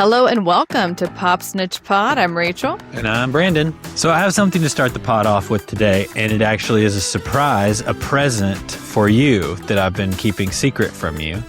Hello and welcome to Pop Snitch Pod. I'm Rachel. And I'm Brandon. So I have something to start the pod off with today, and it actually is a surprise, a present for you that I've been keeping secret from you.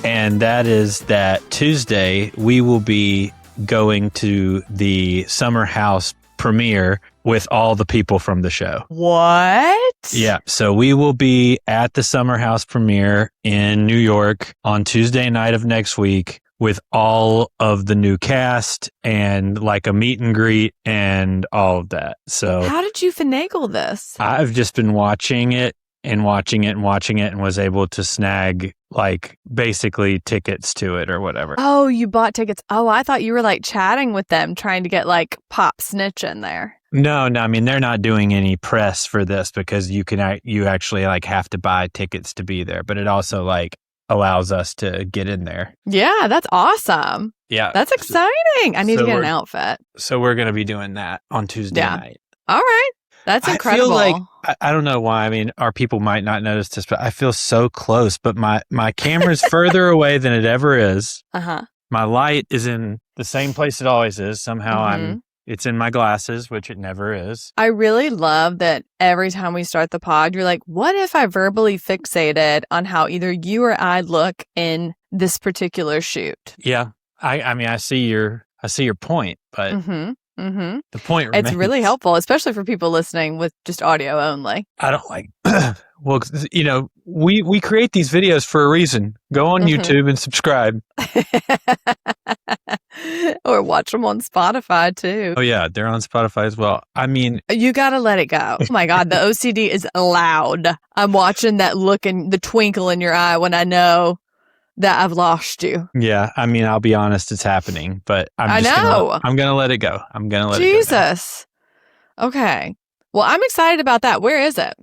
And that is that Tuesday, we will be going to the Summer House premiere with all the people from the show. What? Yeah. So we will be at the Summer House premiere in New York on Tuesday night of next week with all of the new cast and like a meet and greet and all of that. So how did you finagle this? I've just been watching it and was able to snag like basically tickets to it or whatever. Oh, you bought tickets. Oh, I thought you were like chatting with them, trying to get like Pop Snitch in there. No, I mean, they're not doing any press for this because you actually like have to buy tickets to be there, but it also like allows us to get in there. Yeah, that's awesome. Yeah. That's exciting. I need to get an outfit. So we're going to be doing that on Tuesday night. All right. That's incredible. I feel like, I don't know why. I mean, our people might not notice this, but I feel so close, but my camera's further away than it ever is. Uh-huh. My light is in the same place it always is. Somehow it's in my glasses, which it never is. I really love that every time we start the pod, you're like, what if I verbally fixated on how either you or I look in this particular shoot? Yeah. I mean, I see your point, but the point remains. It's really helpful, especially for people listening with just audio only. I don't like, well, you know, we create these videos for a reason. Go on YouTube and subscribe. Or watch them on Spotify too. Oh yeah, they're on Spotify as well. I mean, you gotta let it go. Oh my God, the OCD is loud. I'm watching that look and the twinkle in your eye when I know that I've lost you. Yeah, I mean, I'll be honest, it's happening, but I'm gonna let it go. I'm gonna let it go. Jesus. Okay. Well, I'm excited about that. Where is it?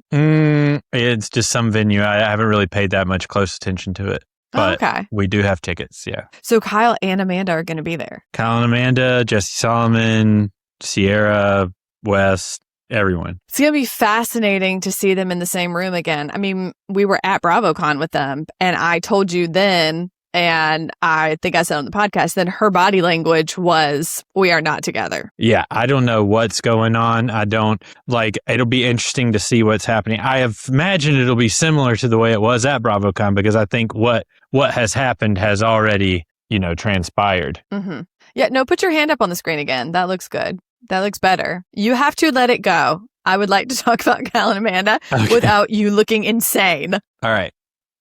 It's just some venue. I haven't really paid that much close attention to it. But we do have tickets, yeah. So Kyle and Amanda are going to be there. Kyle and Amanda, Jesse Solomon, Sierra, West, everyone. It's going to be fascinating to see them in the same room again. I mean, we were at BravoCon with them, and I told you then, and I think I said on the podcast, then her body language was, we are not together. Yeah, I don't know what's going on. It'll be interesting to see what's happening. I have imagined it'll be similar to the way it was at BravoCon because I think what has happened has already, transpired. Mm-hmm. Yeah, no, put your hand up on the screen again. That looks good. That looks better. You have to let it go. I would like to talk about Kyle and Amanda without you looking insane. All right.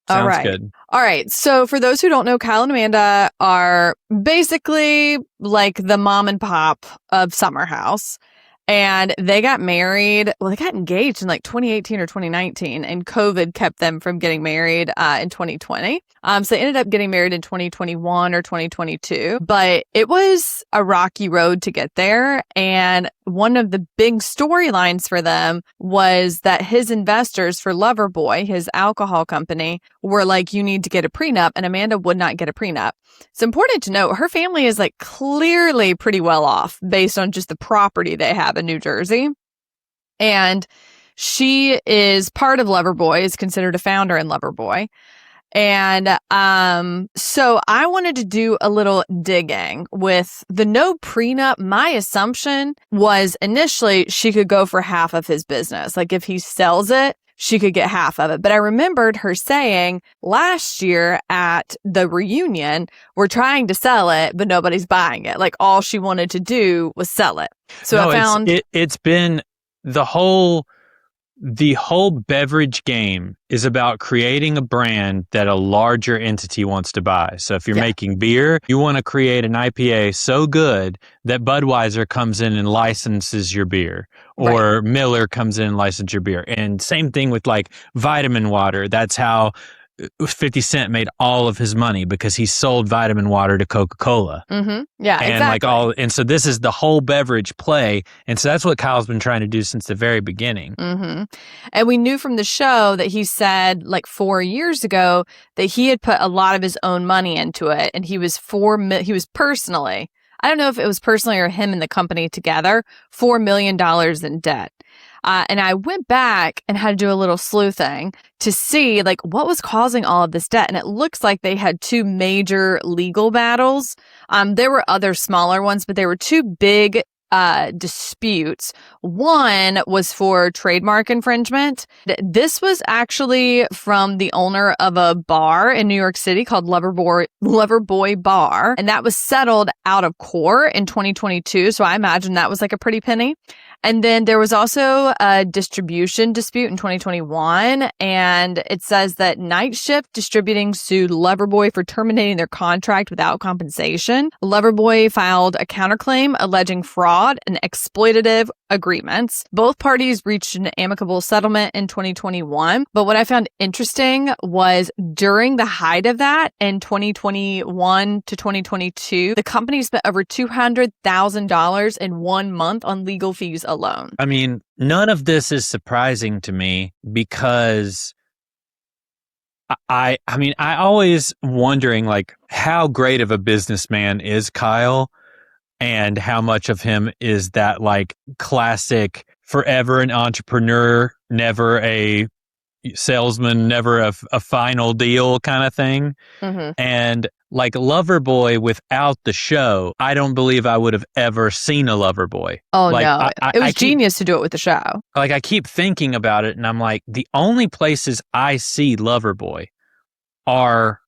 Sounds good. All right. So for those who don't know, Kyle and Amanda are basically like the mom and pop of Summer House. And they got married. Well, they got engaged in like 2018 or 2019, and COVID kept them from getting married in 2020. So they ended up getting married in 2021 or 2022. But it was a rocky road to get there. And one of the big storylines for them was that his investors for Loverboy, his alcohol company, were like, you need to get a prenup. And Amanda would not get a prenup. It's important to note her family is like clearly pretty well off based on just the property they have in New Jersey. And she is part of Loverboy, is considered a founder in Loverboy. And so I wanted to do a little digging with the no prenup. My assumption was initially she could go for half of his business. Like if he sells it, she could get half of it. But I remembered her saying last year at the reunion, we're trying to sell it, but nobody's buying it. Like all she wanted to do was sell it. So I found it's been the whole beverage game is about creating a brand that a larger entity wants to buy. So if you're making beer, you want to create an IPA so good that Budweiser comes in and licenses your beer, or Miller comes in and licenses your beer. And same thing with like vitamin water. That's how 50 Cent made all of his money, because he sold vitamin water to Coca-Cola. Mm-hmm. Yeah, and exactly. And so this is the whole beverage play. And so that's what Kyle's been trying to do since the very beginning. Mm-hmm. And we knew from the show that he said like 4 years ago that he had put a lot of his own money into it. And he was personally, I don't know if it was personally or him and the company together, $4 million in debt. And I went back and had to do a little sleuthing to see like what was causing all of this debt. And it looks like they had two major legal battles. There were other smaller ones, but there were two big disputes. One was for trademark infringement. This was actually from the owner of a bar in New York City called Loverboy Bar, and that was settled out of court in 2022. So I imagine that was like a pretty penny. And then there was also a distribution dispute in 2021, and it says that Night Shift Distributing sued Loverboy for terminating their contract without compensation. Loverboy filed a counterclaim alleging fraud and exploitative agreements. Both parties reached an amicable settlement in 2021, but what I found interesting was during the height of that in 2021 to 2022, the company spent over $200,000 in 1 month on legal fees alone. I mean, none of this is surprising to me because I always wondering like how great of a businessman is Kyle and how much of him is that like classic forever an entrepreneur, never a salesman, never a final deal kind of thing. Mm-hmm. And like Loverboy without the show, I don't believe I would have ever seen a Loverboy. Oh, like, no. It was genius to do it with the show. Like I keep thinking about it and I'm like, the only places I see Loverboy are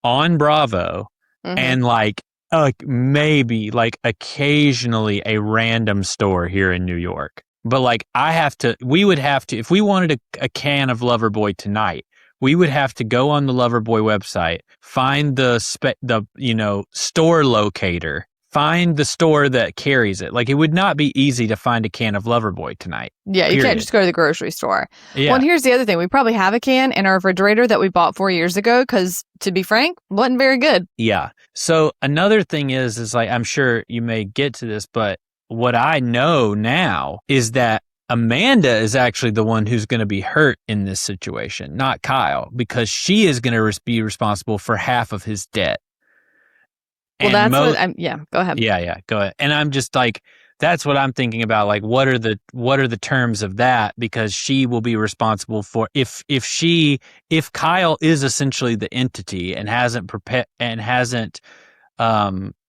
on Bravo and like maybe like occasionally a random store here in New York. But like we would have to, if we wanted a can of Loverboy tonight, we would have to go on the Loverboy website, find the store locator, find the store that carries it. Like it would not be easy to find a can of Loverboy tonight. Yeah, you can't just go to the grocery store. Yeah. Well, and here's the other thing. We probably have a can in our refrigerator that we bought 4 years ago because, to be frank, wasn't very good. Yeah. So another thing is like, I'm sure you may get to this, but what I know now is that Amanda is actually the one who's going to be hurt in this situation, not Kyle, because she is going to be responsible for half of his debt. Well, that's what I'm, yeah, go ahead. Yeah, go ahead. And I'm just like, that's what I'm thinking about. Like, what are the terms of that? Because she will be responsible for if Kyle is essentially the entity and hasn't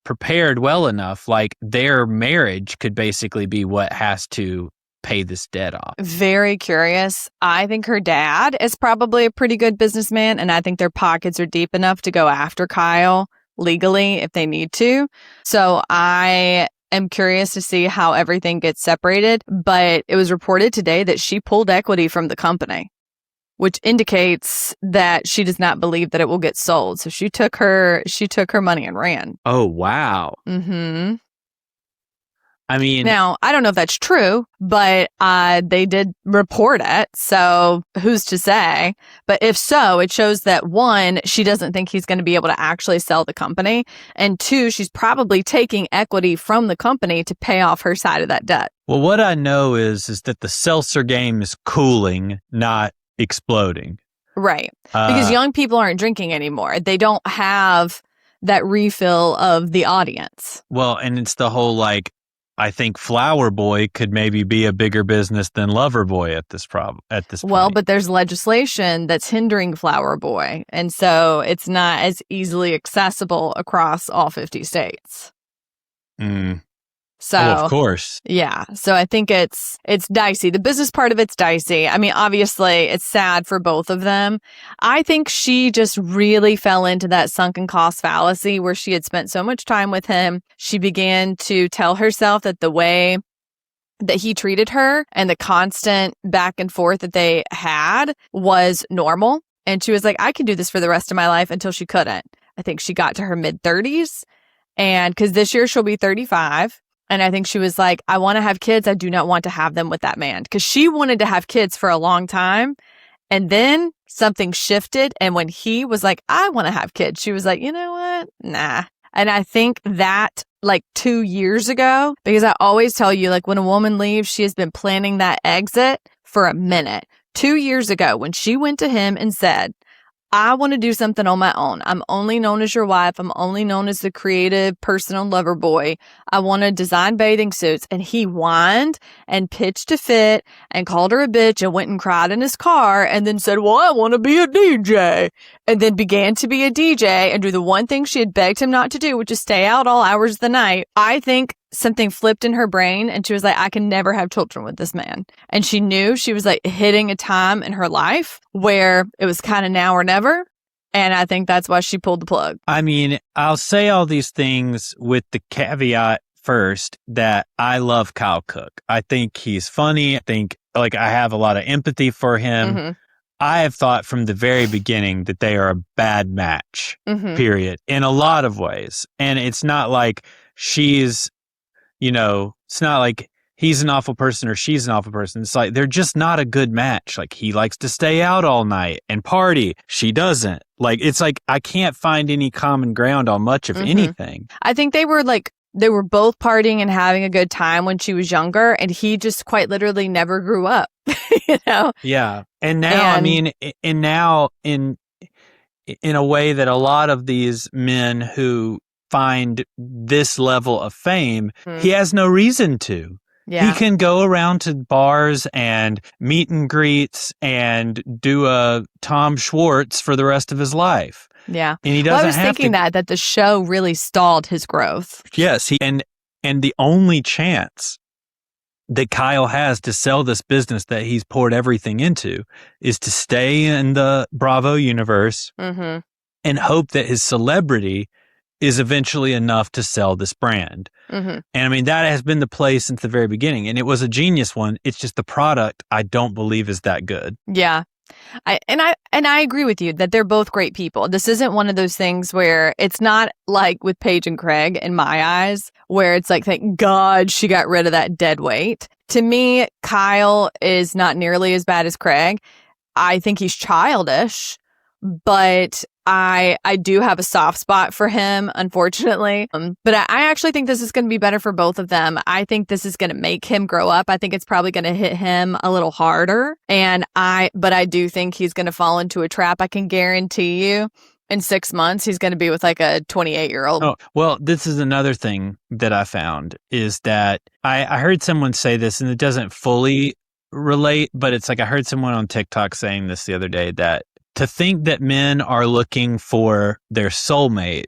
prepared well enough, like their marriage could basically be what has to pay this debt off. Very curious. I think her dad is probably a pretty good businessman, and I think their pockets are deep enough to go after Kyle legally if they need to. So I am curious to see how everything gets separated, but it was reported today that she pulled equity from the company, which indicates that she does not believe that it will get sold. So she took her money and ran. Oh, wow. Mm-hmm. I mean, now, I don't know if that's true, but they did report it. So who's to say? But if so, it shows that one, she doesn't think he's going to be able to actually sell the company. And two, she's probably taking equity from the company to pay off her side of that debt. Well, what I know is that the seltzer game is cooling, not exploding. Right. Because young people aren't drinking anymore. They don't have that refill of the audience. Well, and it's the whole like, I think Flower Boy could maybe be a bigger business than Loverboy at this point. Well, but there's legislation that's hindering Flower Boy, and so it's not as easily accessible across all 50 states. So, of course. Yeah. So I think it's dicey. The business part of it's dicey. I mean, obviously, it's sad for both of them. I think she just really fell into that sunken cost fallacy where she had spent so much time with him. She began to tell herself that the way that he treated her and the constant back and forth that they had was normal. And she was like, I can do this for the rest of my life, until she couldn't. I think she got to her mid-30s, and because this year she'll be 35. And I think she was like, I want to have kids. I do not want to have them with that man. Because she wanted to have kids for a long time. And then something shifted. And when he was like, I want to have kids, she was like, you know what? Nah. And I think that like 2 years ago, because I always tell you, like when a woman leaves, she has been planning that exit for a minute. 2 years ago, when she went to him and said, I want to do something on my own. I'm only known as your wife. I'm only known as the creative person on Loverboy. I want to design bathing suits. And he whined and pitched a fit and called her a bitch and went and cried in his car and then said, well, I want to be a DJ. And then began to be a DJ and do the one thing she had begged him not to do, which is stay out all hours of the night. I think something flipped in her brain and she was like, I can never have children with this man. And she knew she was like hitting a time in her life where it was kind of now or never. And I think that's why she pulled the plug. I mean, I'll say all these things with the caveat first that I love Kyle Cooke. I think he's funny. I think like I have a lot of empathy for him. Mm-hmm. I have thought from the very beginning that they are a bad match, period, in a lot of ways. And it's not like she's, it's not like he's an awful person or she's an awful person. It's like they're just not a good match. Like he likes to stay out all night and party. She doesn't. Like it's like I can't find any common ground on much of anything. I think they were both partying and having a good time when she was younger, and he just quite literally never grew up. Yeah. And now, now in a way that a lot of these men who find this level of fame, he has no reason to. Yeah. He can go around to bars and meet and greets and do a Tom Schwartz for the rest of his life. Yeah. And he doesn't I was thinking that the show really stalled his growth. Yes. And the only chance that Kyle has to sell this business that he's poured everything into is to stay in the Bravo universe and hope that his celebrity is eventually enough to sell this brand. And I mean, that has been the play since the very beginning. And it was a genius one. It's just the product I don't believe is that good. Yeah. I agree with you that they're both great people. This isn't one of those things where it's not like with Paige and Craig in my eyes, where it's like, thank God she got rid of that dead weight. To me, Kyle is not nearly as bad as Craig. I think he's childish, but I do have a soft spot for him, unfortunately. But I actually think this is going to be better for both of them. I think this is going to make him grow up. I think it's probably going to hit him a little harder. But I do think he's going to fall into a trap. I can guarantee you in 6 months, he's going to be with like a 28-year-old. Oh, well, this is another thing that I found is that I heard someone say this, and it doesn't fully relate, but it's like I heard someone on TikTok saying this the other day, that to think that men are looking for their soulmate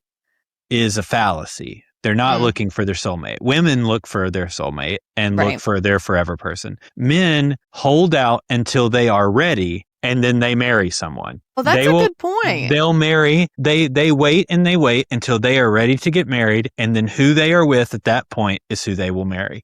is a fallacy. They're not looking for their soulmate. Women look for their soulmate and look for their forever person. Men hold out until they are ready, and then they marry someone. Well, that's a good point. They'll marry. They wait and they wait until they are ready to get married, and then who they are with at that point is who they will marry.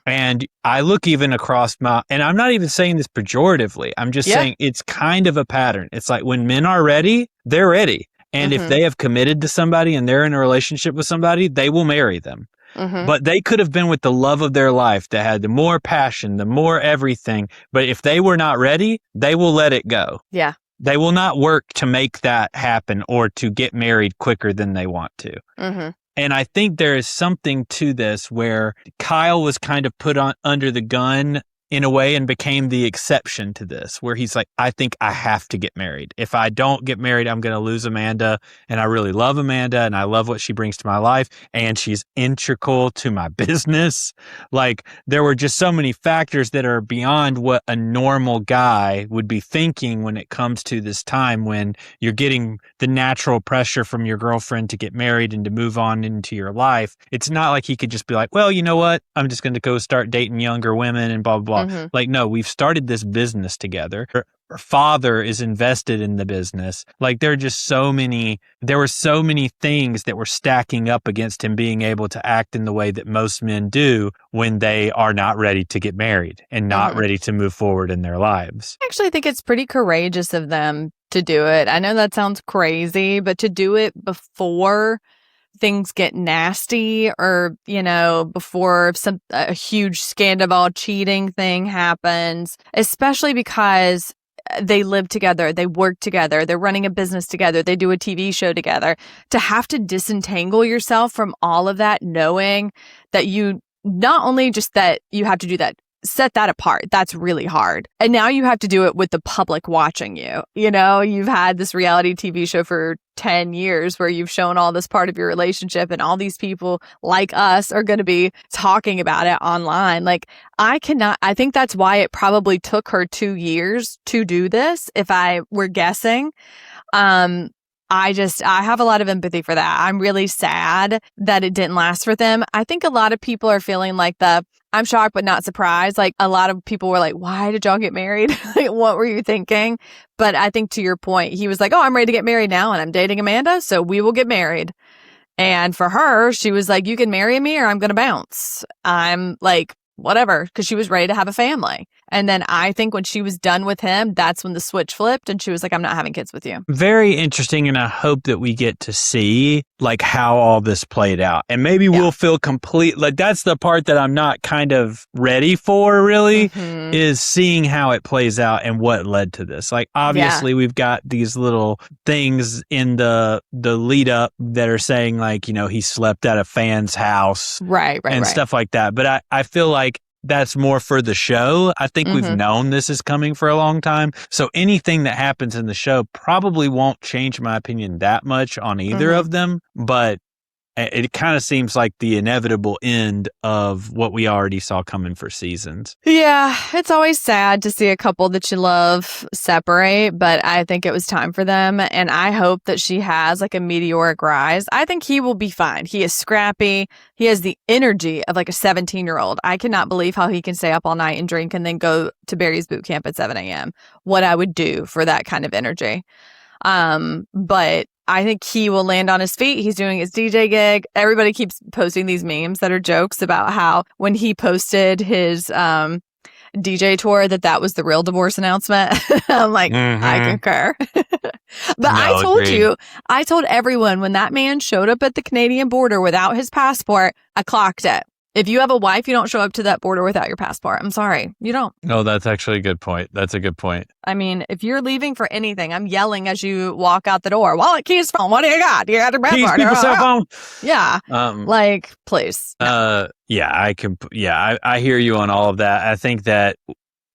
And I look even across and I'm not even saying this pejoratively. I'm just saying it's kind of a pattern. It's like when men are ready, they're ready. And if they have committed to somebody and they're in a relationship with somebody, they will marry them. But they could have been with the love of their life that had the more passion, the more everything. But if they were not ready, they will let it go. Yeah. They will not work to make that happen or to get married quicker than they want to. And I think there is something to this where Kyle was kind of put on under the gun in a way and became the exception to this, where he's like, I think I have to get married. If I don't get married, I'm going to lose Amanda. And I really love Amanda and I love what she brings to my life. And she's integral to my business. Like there were just so many factors that are beyond what a normal guy would be thinking when it comes to this time when you're getting the natural pressure from your girlfriend to get married and to move on into your life. It's not like he could just be like, well, you know what? I'm just going to go start dating younger women and blah, blah, blah. Like, no, we've started this business together. Her father is invested in the business. Like there were so many things that were stacking up against him being able to act in the way that most men do when they are not ready to get married and not ready to move forward in their lives. I actually think it's pretty courageous of them to do it. I know that sounds crazy, but to do it before things get nasty or, before a huge scandal cheating thing happens, especially because they live together, they work together, they're running a business together, they do a TV show together. To have to disentangle yourself from all of that, knowing that you not only just that you have to do that set that apart. That's really hard. And now you have to do it with the public watching you. You know, you've had this reality TV show for 10 years where you've shown all this part of your relationship, and all these people like us are going to be talking about it online. Like, I think that's why it probably took her 2 years to do this, if I were guessing. I have a lot of empathy for that. I'm really sad that it didn't last for them. I think a lot of people are feeling like I'm shocked but not surprised. Like, a lot of people were like, why did y'all get married? Like, what were you thinking? But I think, to your point, he was like, oh, I'm ready to get married now and I'm dating Amanda, so we will get married. And for her, she was like, you can marry me or I'm going to bounce. I'm like, whatever, because she was ready to have a family. And then I think when she was done with him, that's when the switch flipped and she was like, I'm not having kids with you. Very interesting. And I hope that we get to see like how all this played out. And maybe we'll feel complete. Like, that's the part that I'm not kind of ready for, really, is seeing how it plays out and what led to this. Like, obviously we've got these little things in the lead up that are saying, like, you know, he slept at a fan's house. Right. Stuff like that. But I feel like that's more for the show. I think we've known this is coming for a long time. So anything that happens in the show probably won't change my opinion that much on either of them. But it kind of seems like the inevitable end of what we already saw coming for seasons. Yeah, it's always sad to see a couple that you love separate, but I think it was time for them. And I hope that she has like a meteoric rise. I think he will be fine. He is scrappy. He has the energy of like a 17-year-old. I cannot believe how he can stay up all night and drink and then go to Barry's boot camp at 7 a.m. What I would do for that kind of energy. But I think he will land on his feet. He's doing his DJ gig. Everybody keeps posting these memes that are jokes about how when he posted his DJ tour, that was the real divorce announcement. I'm like, I concur. But I told everyone when that man showed up at the Canadian border without his passport, I clocked it. If you have a wife, you don't show up to that border without your passport. I'm sorry. You don't. Oh, that's actually a good point. That's a good point. I mean, if you're leaving for anything, I'm yelling as you walk out the door. Wallet, keys, phone. What do you got? You got your passport? Keys, people, cell phone. Yeah. Like, please. No. I hear you on all of that. I think that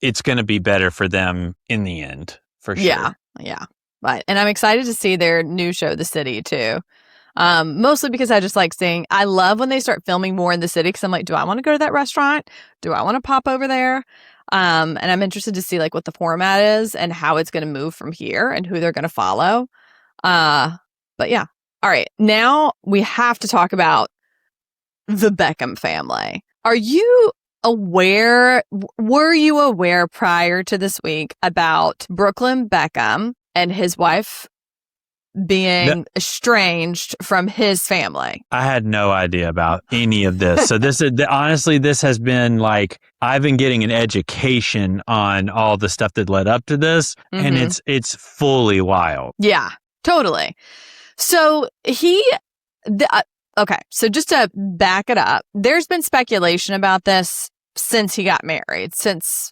it's going to be better for them in the end, for sure. Yeah. But, and I'm excited to see their new show, The City, too. Mostly because I just like I love when they start filming more in the city, because I'm like, do I want to go to that restaurant? Do I want to pop over there? And I'm interested to see like what the format is and how it's going to move from here and who they're going to follow. But yeah. All right. Now we have to talk about the Beckham family. Were you aware prior to this week about Brooklyn Beckham and his wife being estranged from his family? I had no idea about any of this. So this is honestly, this has been like, I've been getting an education on all the stuff that led up to this, and it's fully wild. Yeah, totally. So okay, so just to back it up, there's been speculation about this since he got married, since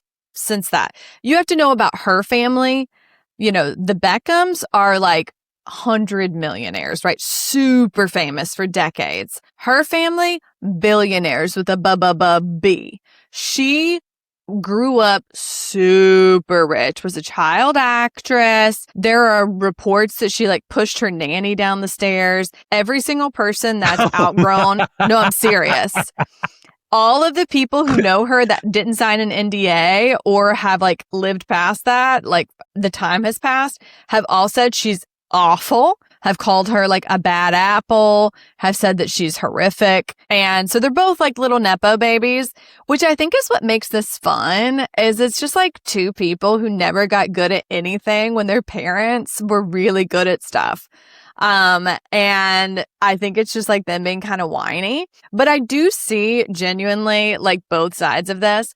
that. You have to know about her family. You know, the Beckhams are like 100 millionaires, right? Super famous for decades. Her family, billionaires with a B. She grew up super rich, was a child actress. There are reports that she like pushed her nanny down the stairs. Every single person that's outgrown. No, I'm serious. All of the people who know her that didn't sign an NDA or have like lived past that, like the time has passed, have all said she's awful, have called her like a bad apple, have said that she's horrific. And so they're both like little nepo babies, which I think is what makes this fun, is it's just like two people who never got good at anything when their parents were really good at stuff. And I think it's just like them being kind of whiny, but I do see genuinely like both sides of this.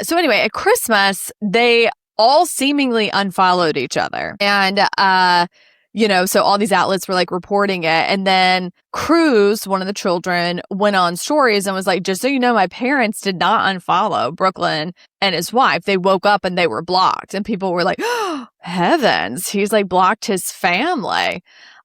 So anyway, at Christmas, they all seemingly unfollowed each other. And, so all these outlets were like reporting it. And then Cruz, one of the children, went on stories and was like, just so you know, my parents did not unfollow Brooklyn and his wife. They woke up and they were blocked. And people were like, oh, heavens, he's like blocked his family.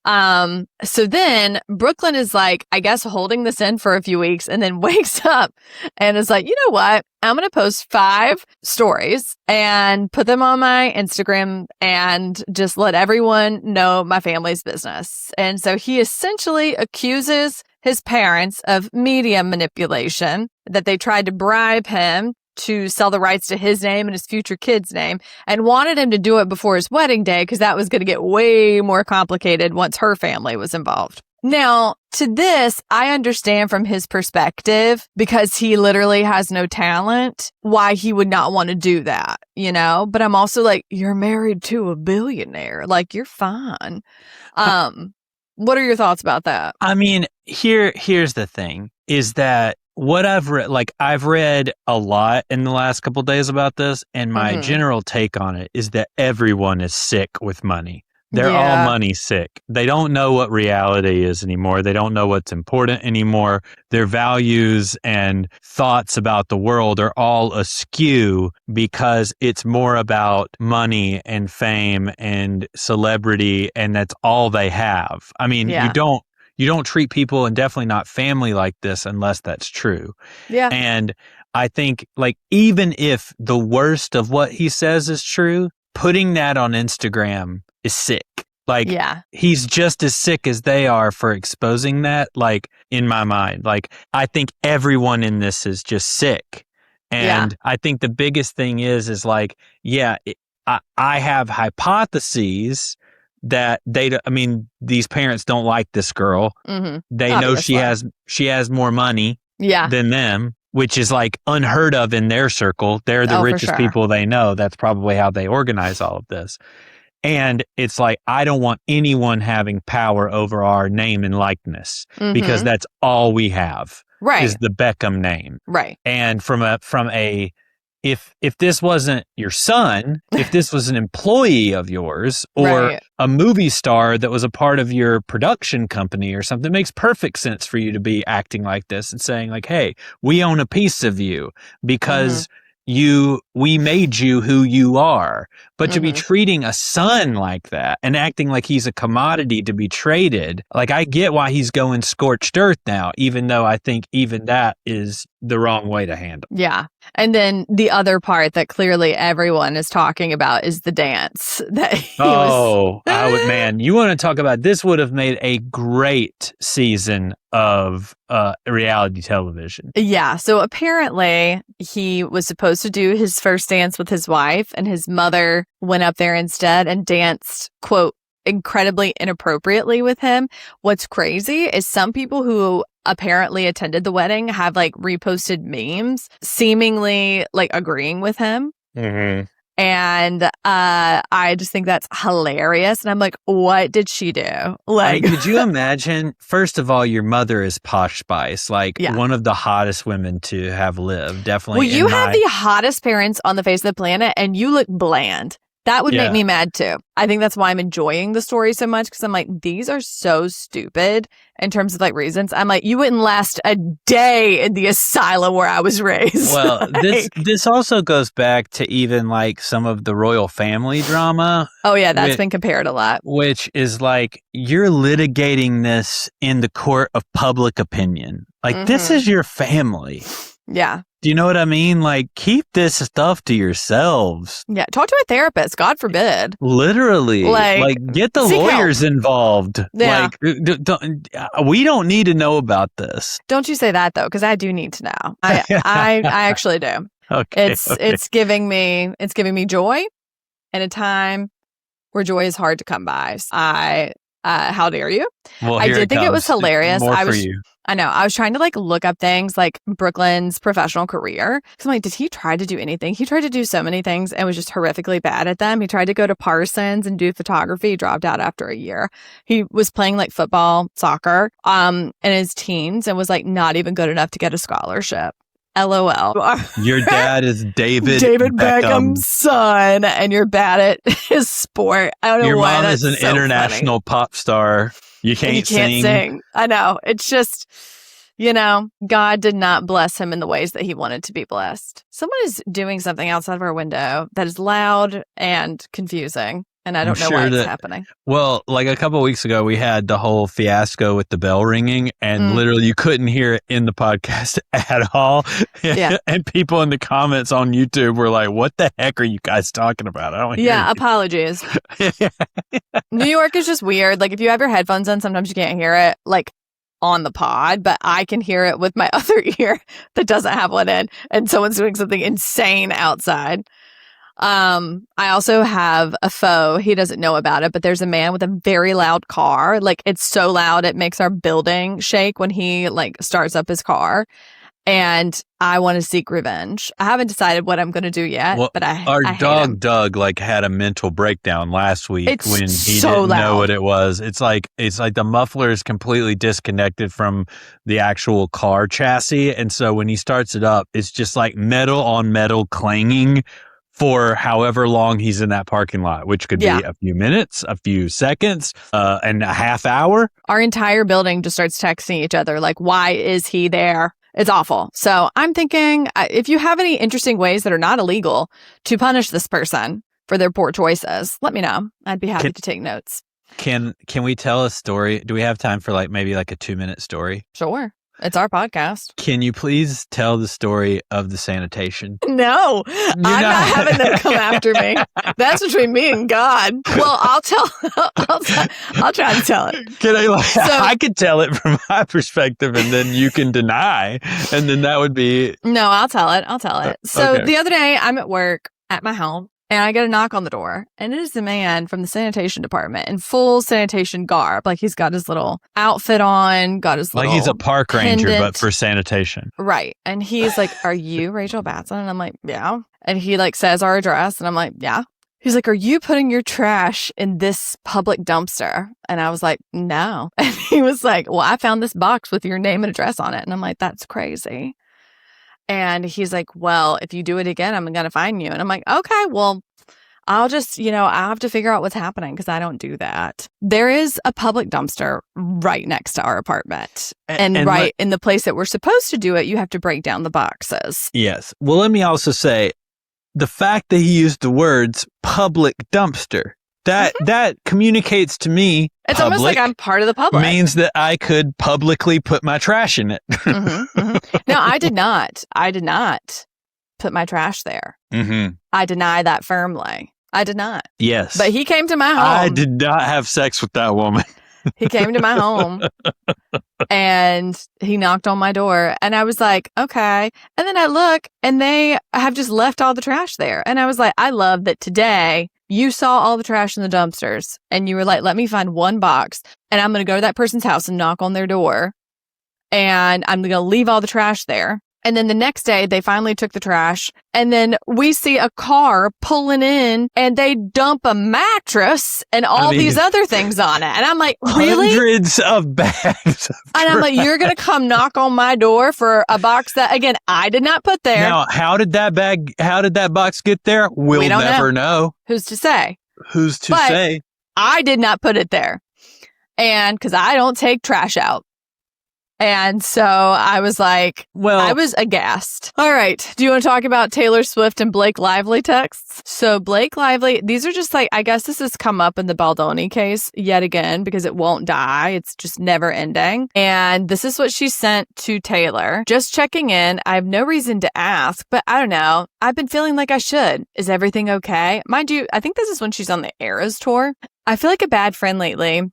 So then Brooklyn is like, I guess, holding this in for a few weeks and then wakes up and is like, you know what? I'm going to post 5 stories and put them on my Instagram and just let everyone know my family's business. And so he essentially accuses his parents of media manipulation, that they tried to bribe him to sell the rights to his name and his future kid's name, and wanted him to do it before his wedding day because that was going to get way more complicated once her family was involved. Now, to this, I understand from his perspective, because he literally has no talent, why he would not want to do that, you know? But I'm also like, you're married to a billionaire. Like, you're fine. What are your thoughts about that? I mean, here's the thing, is that what I've read a lot in the last couple of days about this, and my general take on it is that everyone is sick with money. They're all money sick. They don't know what reality is anymore. They don't know what's important anymore. Their values and thoughts about the world are all askew because it's more about money and fame and celebrity, and that's all they have. I mean, you don't treat people, and definitely not family, like this unless that's true. Yeah. And I think, like, even if the worst of what he says is true, putting that on Instagram is sick. Like, he's just as sick as they are for exposing that, like, in my mind. Like, I think everyone in this is just sick. And I think the biggest thing is like, I have hypotheses that these parents don't like this girl. They know she has more money than them, which is like unheard of in their circle. They're the richest people they know. That's probably how they organize all of this. And it's like, I don't want anyone having power over our name and likeness, because that's all we have, is the Beckham name. Right. And if this wasn't your son, if this was an employee of yours, or a movie star that was a part of your production company or something, it makes perfect sense for you to be acting like this and saying like, hey, we own a piece of you because we made you who you are. But to be treating a son like that and acting like he's a commodity to be traded, like, I get why he's going scorched earth now, even though I think even that is the wrong way to handle. Yeah. And then the other part that clearly everyone is talking about is the dance that man, you want to talk about, this would have made a great season of reality television. Yeah. So apparently he was supposed to do his first dance with his wife, and his mother went up there instead and danced, quote, incredibly inappropriately with him. What's crazy is some people who apparently attended the wedding have like reposted memes seemingly like agreeing with him. And I just think that's hilarious. And I'm like, what did she do? Like, could you imagine? First of all, your mother is Posh Spice, like one of the hottest women to have lived. Definitely. Well, you have the hottest parents on the face of the planet, and you look bland. That would make me mad too. I think that's why I'm enjoying the story so much, because I'm like, these are so stupid in terms of like reasons. I'm like, you wouldn't last a day in the asylum where I was raised. Well, this also goes back to even like some of the royal family drama. Oh yeah, that's been compared a lot. Which is like, you're litigating this in the court of public opinion. Like, this is your family. Yeah. Do you know what I mean? Like, keep this stuff to yourselves. Yeah. Talk to a therapist. God forbid. Literally. Like get the lawyers involved. Yeah. Like, we don't need to know about this. Don't you say that though, because I do need to know. I actually do. Okay. It's giving me joy in a time where joy is hard to come by. How dare you? Well, I did think it was hilarious. I know. I was trying to like look up things like Brooklyn's professional career. Because I'm like, did he try to do anything? He tried to do so many things and was just horrifically bad at them. He tried to go to Parsons and do photography. He dropped out after a year. He was playing like football, soccer, in his teens, and was like not even good enough to get a scholarship. LOL. Your dad is David Beckham's son, and you're bad at his sport. I don't know why. Your mom is an international pop star. You can't sing. I know. It's just, God did not bless him in the ways that he wanted to be blessed. Someone is doing something outside of our window that is loud and confusing. And I don't know why it's happening. Well, like a couple of weeks ago, we had the whole fiasco with the bell ringing, and literally you couldn't hear it in the podcast at all. Yeah. And people in the comments on YouTube were like, what the heck are you guys talking about? I don't hear Yeah, apologies. New York is just weird. Like, if you have your headphones in, sometimes you can't hear it, like, on the pod, but I can hear it with my other ear that doesn't have one in, and someone's doing something insane outside. I also have a foe. He doesn't know about it, but there's a man with a very loud car. Like, it's so loud it makes our building shake when he like starts up his car. And I want to seek revenge. I haven't decided what I'm going to do yet, but our dog Doug like had a mental breakdown last week when he didn't know what it was. It's like the muffler is completely disconnected from the actual car chassis, and so when he starts it up, it's just like metal on metal clanging for however long he's in that parking lot, which could be a few minutes, a few seconds, and a half hour. Our entire building just starts texting each other like, why is he there? It's awful. So I'm thinking, if you have any interesting ways that are not illegal to punish this person for their poor choices, let me know. I'd be happy to take notes. Can we tell a story? Do we have time for maybe a 2-minute story? Sure. It's our podcast. Can you please tell the story of the sanitation? No, I'm not having them come after me. That's between me and God. Well, I'll try to tell it. I could tell it from my perspective, and then you can deny, and then that would be. No, I'll tell it. So the other day, I'm at work at my home. And I get a knock on the door, and it is the man from the sanitation department in full sanitation garb. Like, he's got his little outfit on, got his little he's a park ranger, pendant. but for sanitation. Right. And he's like, are you Rachel Batson? And I'm like, yeah. And he says our address, and I'm like, yeah. He's like, are you putting your trash in this public dumpster? And I was like, no. And he was like, well, I found this box with your name and address on it. And I'm like, that's crazy. And he's like, well, if you do it again, I'm going to fine you. And I'm like, okay, well, I'll just, I have to figure out what's happening because I don't do that. There is a public dumpster right next to our apartment. And right in the place that we're supposed to do it, you have to break down the boxes. Yes. Well, let me also say the fact that he used the words public dumpster. That communicates to me. It's almost like I'm part of the public. Means that I could publicly put my trash in it. No, I did not. I did not put my trash there. I deny that firmly. I did not. Yes. But he came to my home. I did not have sex with that woman. He came to my home and he knocked on my door, and I was like, okay. And then I look, and they have just left all the trash there. And I was like, I love that today you saw all the trash in the dumpsters and you were like, let me find one box, and I'm going to go to that person's house and knock on their door, and I'm going to leave all the trash there. And then the next day, they finally took the trash. And then we see a car pulling in, and they dump a mattress and all these other things on it. And I'm like, really? Hundreds of bags. And I'm like, you're going to come knock on my door for a box that, again, I did not put there. Now, how did that box get there? We'll never know. Who's to say? Who's to say? I did not put it there. And because I don't take trash out. And so I was like, I was aghast. All right. Do you want to talk about Taylor Swift and Blake Lively texts? So Blake Lively, these are just I guess this has come up in the Baldoni case yet again because it won't die. It's just never ending. And this is what she sent to Taylor. Just checking in. I have no reason to ask, but I don't know. I've been feeling like I should. Is everything okay? Mind you, I think this is when she's on the Eras tour. I feel like a bad friend lately.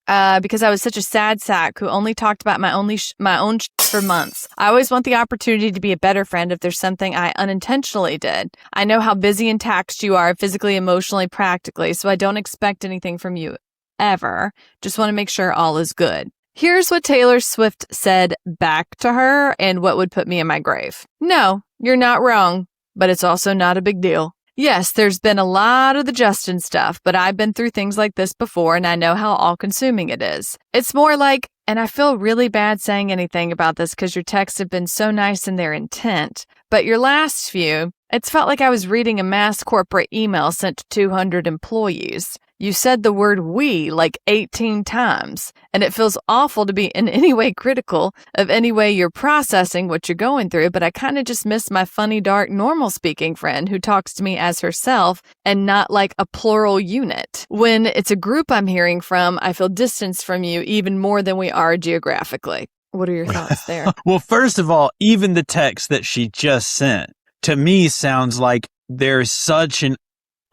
Because I was such a sad sack who only talked about my own for months. I always want the opportunity to be a better friend if there's something I unintentionally did. I know how busy and taxed you are physically, emotionally, practically, so I don't expect anything from you ever. Just want to make sure all is good. Here's what Taylor Swift said back to her and what would put me in my grave. No, you're not wrong, but it's also not a big deal. Yes, there's been a lot of the Justin stuff, but I've been through things like this before and I know how all-consuming it is. It's more like, and I feel really bad saying anything about this because your texts have been so nice in their intent, but your last few, it's felt like I was reading a mass corporate email sent to 200 employees. You said the word we like 18 times, and it feels awful to be in any way critical of any way you're processing what you're going through, but I kind of just miss my funny, dark, normal speaking friend who talks to me as herself and not like a plural unit. When it's a group I'm hearing from, I feel distanced from you even more than we are geographically. What are your thoughts there? Well, first of all, even the text that she just sent to me sounds like there's such an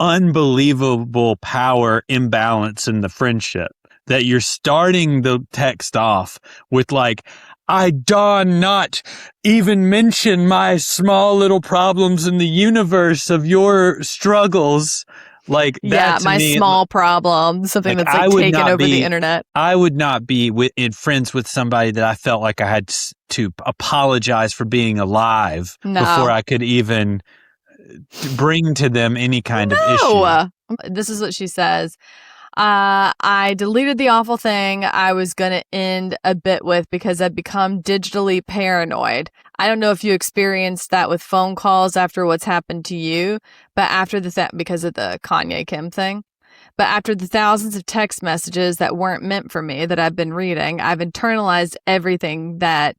unbelievable power imbalance in the friendship that you're starting the text off with like, I dare not even mention my small little problems in the universe of your struggles. Like, yeah, that to my me, small problem, something like, that's like taken over the internet. I would not be friends with somebody that I felt like I had to apologize for being alive before I could even bring to them any kind of issue. This is what she says. I deleted the awful thing I was going to end a bit with because I've become digitally paranoid. I don't know if you experienced that with phone calls after what's happened to you, but after because of the Kanye Kim thing. But after the thousands of text messages that weren't meant for me that I've been reading, I've internalized everything that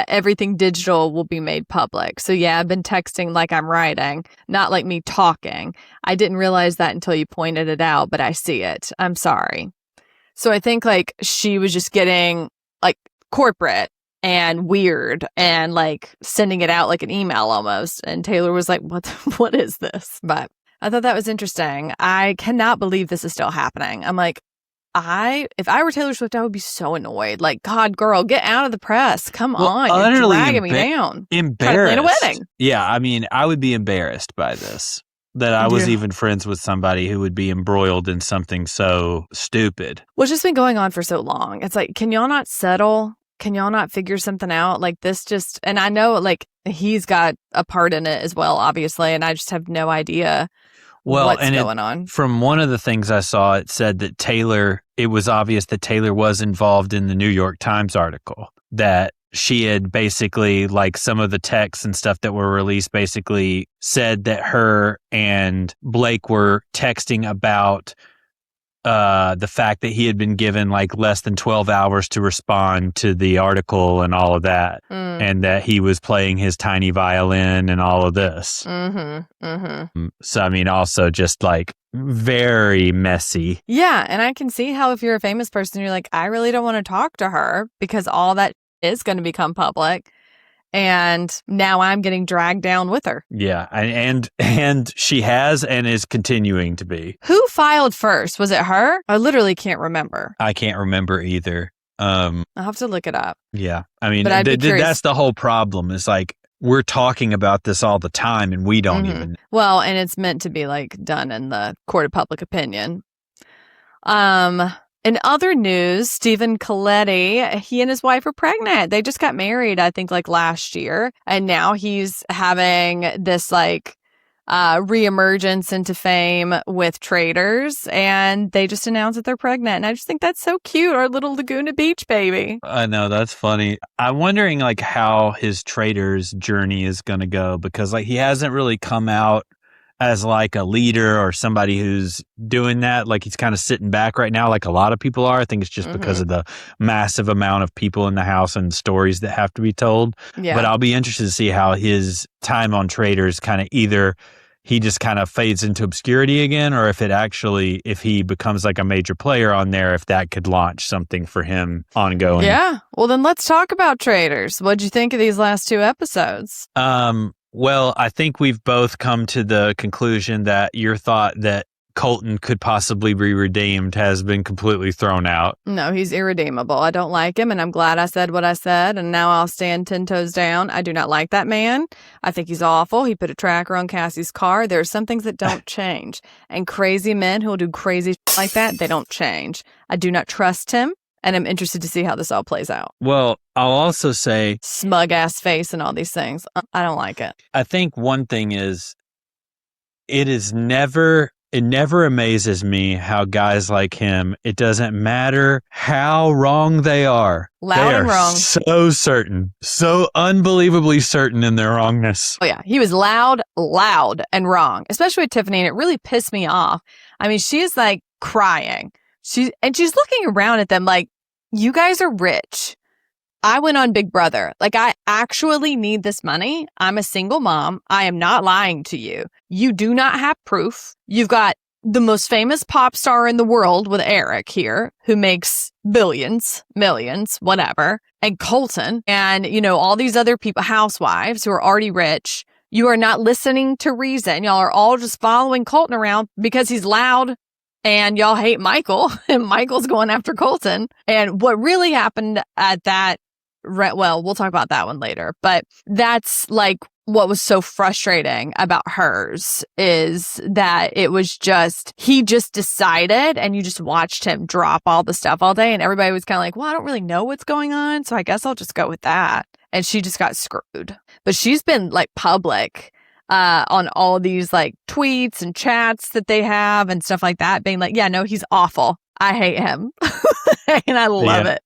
everything digital will be made public. So yeah, I've been texting like I'm writing, not like me talking. I didn't realize that until you pointed it out, but I see it. I'm sorry. So I think like she was just getting like corporate and weird and like sending it out like an email almost. And Taylor was like, what is this? But I thought that was interesting. I cannot believe this is still happening. I'm like, if I were Taylor Swift, I would be so annoyed. Like, God, girl, get out of the press. Come on. You're dragging me down. Embarrassed. Trying to plan a wedding. Yeah, I mean, I would be embarrassed by this. That I was even friends with somebody who would be embroiled in something so stupid. Well, it's just been going on for so long. It's like, can y'all not settle? Can y'all not figure something out? Like this just, and I know like he's got a part in it as well, obviously, and I just have no idea what's going on. From one of the things I saw, it said that it was obvious that Taylor was involved in the New York Times article, that she had basically, like some of the texts and stuff that were released basically said that her and Blake were texting about the fact that he had been given like less than 12 hours to respond to the article and all of that. And that he was playing his tiny violin and all of this. So, I mean, also just like very messy. Yeah. And I can see how if you're a famous person, you're like, I really don't want to talk to her because all that is going to become public. And now I'm getting dragged down with her. Yeah. And she has and is continuing to be. Who filed first? Was it her? I literally can't remember. I can't remember either. I'll have to look it up. Yeah. I mean, that's the whole problem. Is like we're talking about this all the time and we don't even. Well, and it's meant to be like done in the court of public opinion. In other news, Stephen Colletti, he and his wife are pregnant. They just got married, I think, like last year. And now he's having this like reemergence into fame with Traitors. And they just announced that they're pregnant. And I just think that's so cute. Our little Laguna Beach baby. I know, that's funny. I'm wondering like how his Traitors journey is going to go, because like he hasn't really come out as like a leader or somebody who's doing that. Like he's kind of sitting back right now like a lot of people are. I think it's just because of the massive amount of people in the house and stories that have to be told. Yeah. But I'll be interested to see how his time on Traitors kind of either he just kind of fades into obscurity again, or if he becomes like a major player on there, if that could launch something for him ongoing. Yeah. Well, then let's talk about Traitors. What'd you think of these last two episodes? Well, I think we've both come to the conclusion that your thought that Colton could possibly be redeemed has been completely thrown out. No, he's irredeemable. I don't like him, and I'm glad I said what I said, and now I'll stand 10 toes down. I do not like that man. I think he's awful. He put a tracker on Cassie's car. There are some things that don't change, and crazy men who will do crazy like that, they don't change. I do not trust him. And I'm interested to see how this all plays out. Well, I'll also say... smug-ass face and all these things. I don't like it. I think one thing is, it never amazes me how guys like him, it doesn't matter how wrong they are. Loud and wrong. So certain. So unbelievably certain in their wrongness. Oh, yeah. He was loud and wrong, especially with Tiffany, and it really pissed me off. I mean, she is like crying. She's looking around at them like, you guys are rich. I went on Big Brother. Like, I actually need this money. I'm a single mom. I am not lying to you. You do not have proof. You've got the most famous pop star in the world with Eric here, who makes billions, millions, whatever, and Colton, and, you know, all these other people, housewives who are already rich. You are not listening to reason. Y'all are all just following Colton around because he's loud, and y'all hate Michael, and Michael's going after Colton. And what really happened at that, well, we'll talk about that one later, but that's like what was so frustrating about hers is that it was just, he just decided, and you just watched him drop all the stuff all day, and everybody was kind of like, well, I don't really know what's going on, so I guess I'll just go with that. And she just got screwed. But she's been like public on all these like tweets and chats that they have and stuff like that, being like, yeah, no, he's awful. I hate him. And I love it.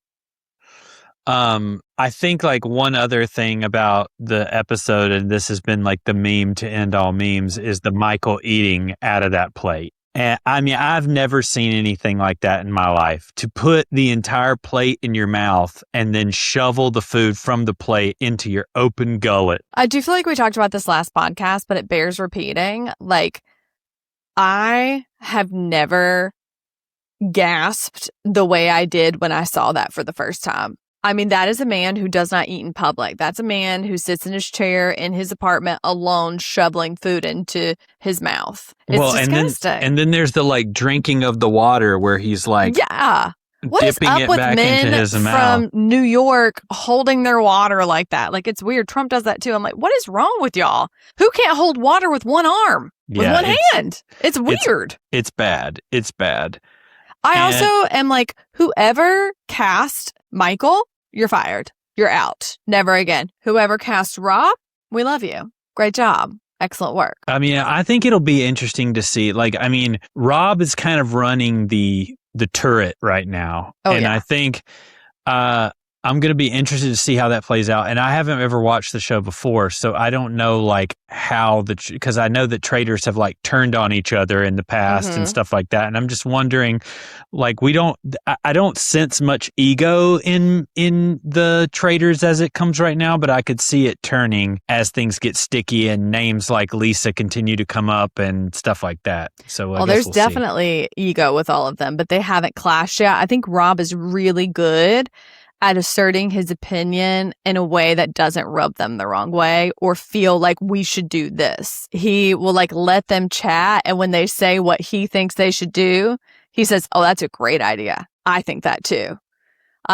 I think like one other thing about the episode, and this has been like the meme to end all memes, is the Michael eating out of that plate. And I mean, I've never seen anything like that in my life. To put the entire plate in your mouth and then shovel the food from the plate into your open gullet. I do feel like we talked about this last podcast, but it bears repeating. Like, I have never gasped the way I did when I saw that for the first time. I mean, that is a man who does not eat in public. That's a man who sits in his chair in his apartment alone, shoveling food into his mouth. It's disgusting. And then there's the like drinking of the water where he's like, yeah, what dipping is up it with back men into his mouth. from New York holding their water like that? Like, it's weird. Trump does that too. I'm like, what is wrong with y'all? Who can't hold water with one arm, with one hand? It's weird. It's bad. It's bad. I also am like, whoever cast Michael, you're fired. You're out. Never again. Whoever cast Rob, we love you. Great job. Excellent work. I mean, I think it'll be interesting to see. Like, I mean, Rob is kind of running the turret right now. Oh, and yeah. I think I'm going to be interested to see how that plays out. And I haven't ever watched the show before, so I don't know like how because I know that traitors have like turned on each other in the past and stuff like that. And I'm just wondering, like, I don't sense much ego in the traitors as it comes right now, but I could see it turning as things get sticky and names like Lisa continue to come up and stuff like that. So well, there's definitely ego with all of them, but they haven't clashed yet. I think Rob is really good at asserting his opinion in a way that doesn't rub them the wrong way or feel like we should do this. He will like let them chat, and when they say what he thinks they should do, he says, oh, that's a great idea. I think that too.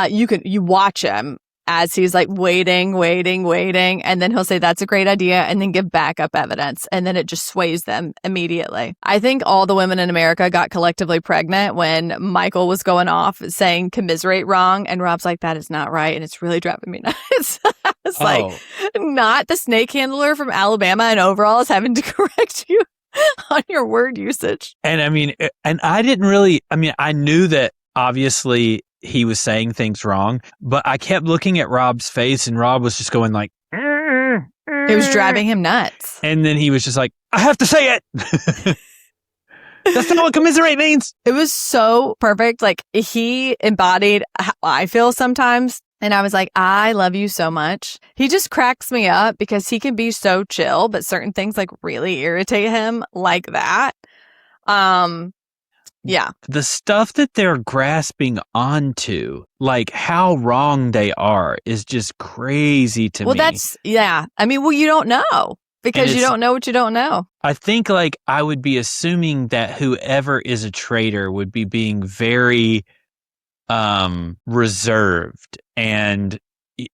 You watch him as he's like waiting, and then he'll say, that's a great idea, and then give backup evidence, and then it just sways them immediately. I think all the women in America got collectively pregnant when Michael was going off saying commiserate wrong, and Rob's like, that is not right, and it's really driving me nuts. It's like, not the snake handler from Alabama and overalls having to correct you on your word usage. And I mean, and I knew that obviously he was saying things wrong, but I kept looking at Rob's face, and Rob was just going like, it was driving him nuts. And then he was just like, I have to say it. That's not what commiserate means. It was so perfect. Like, he embodied how I feel sometimes. And I was like, I love you so much. He just cracks me up because he can be so chill, but certain things like really irritate him like that. Yeah. The stuff that they're grasping onto, like how wrong they are, is just crazy to me. Well, I mean, you don't know because you don't know what you don't know. I think like I would be assuming that whoever is a traitor would be being very reserved, and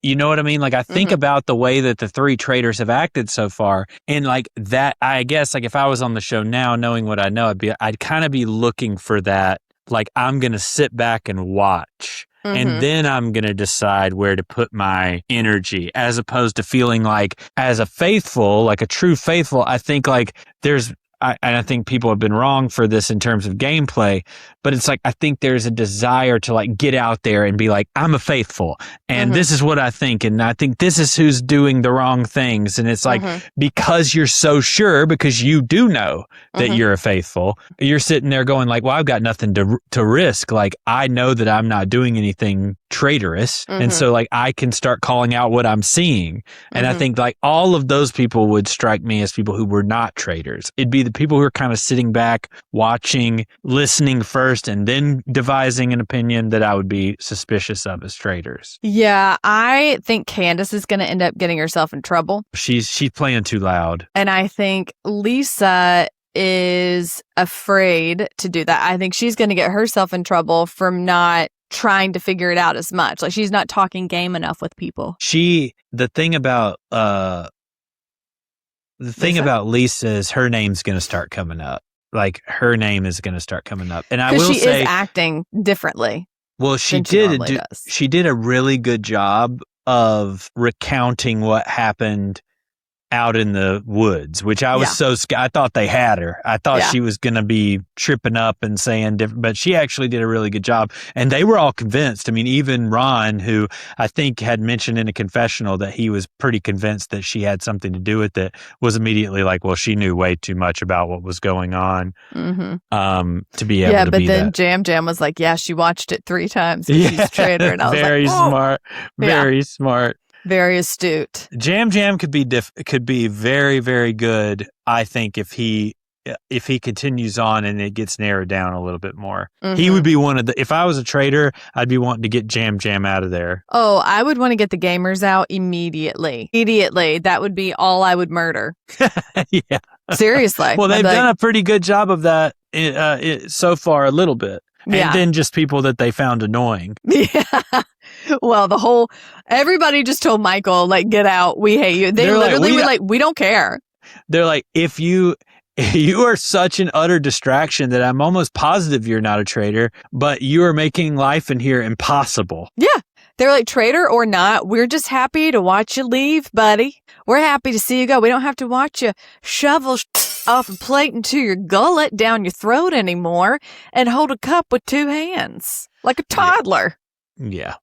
you know what I mean? Like, I think about the way that the three traitors have acted so far, and like that, I guess, like if I was on the show now, knowing what I know, I'd kind of be looking for that. Like, I'm going to sit back and watch, and then I'm going to decide where to put my energy, as opposed to feeling like, as a faithful, like a true faithful, I think like I think people have been wrong for this in terms of gameplay, but it's like, I think there's a desire to like get out there and be like, I'm a faithful and this is what I think. And I think this is who's doing the wrong things. And it's like, because you're so sure, because you do know that you're a faithful, you're sitting there going like, well, I've got nothing to risk. Like, I know that I'm not doing anything traitorous. And so like, I can start calling out what I'm seeing. And I think like all of those people would strike me as people who were not traitors. It'd be the people who are kind of sitting back, watching, listening first, and then devising an opinion that I would be suspicious of as traitors. Yeah, I think Candace is going to end up getting herself in trouble. She's playing too loud. And I think Lisa is afraid to do that. I think she's going to get herself in trouble from not trying to figure it out as much. Like, she's not talking game enough with people. The thing about Lisa is her name's going to start coming up. Like, her name is going to start coming up. And I will she say, is acting differently. Well, she did a really good job of recounting what happened out in the woods, which I was so scared. I thought they had her. I thought she was going to be tripping up and saying different, but she actually did a really good job. And they were all convinced. I mean, even Ron, who I think had mentioned in a confessional that he was pretty convinced that she had something to do with it, was immediately like, well, she knew way too much about what was going on to be able to be that. Yeah, but then Jam was like, yeah, she watched it 3 times because she's a traitor. And I was very smart. Very smart. Very astute. Jam could be very, very good, I think, if he continues on and it gets narrowed down a little bit more. He would be if I was a traitor, I'd be wanting to get Jam out of there. Oh, I would want to get the gamers out immediately. That would be all I would murder. Yeah. Seriously. Well, they've done a pretty good job of that so far, a little bit. And then just people that they found annoying. Yeah. Well, everybody just told Michael, like, get out. We hate you. They literally were like, we don't care. They're like, if you are such an utter distraction that I'm almost positive you're not a traitor, but you are making life in here impossible. Yeah. They're like, traitor or not, we're just happy to watch you leave, buddy. We're happy to see you go. We don't have to watch you shovel off a plate into your gullet down your throat anymore and hold a cup with 2 hands like a toddler. Yeah.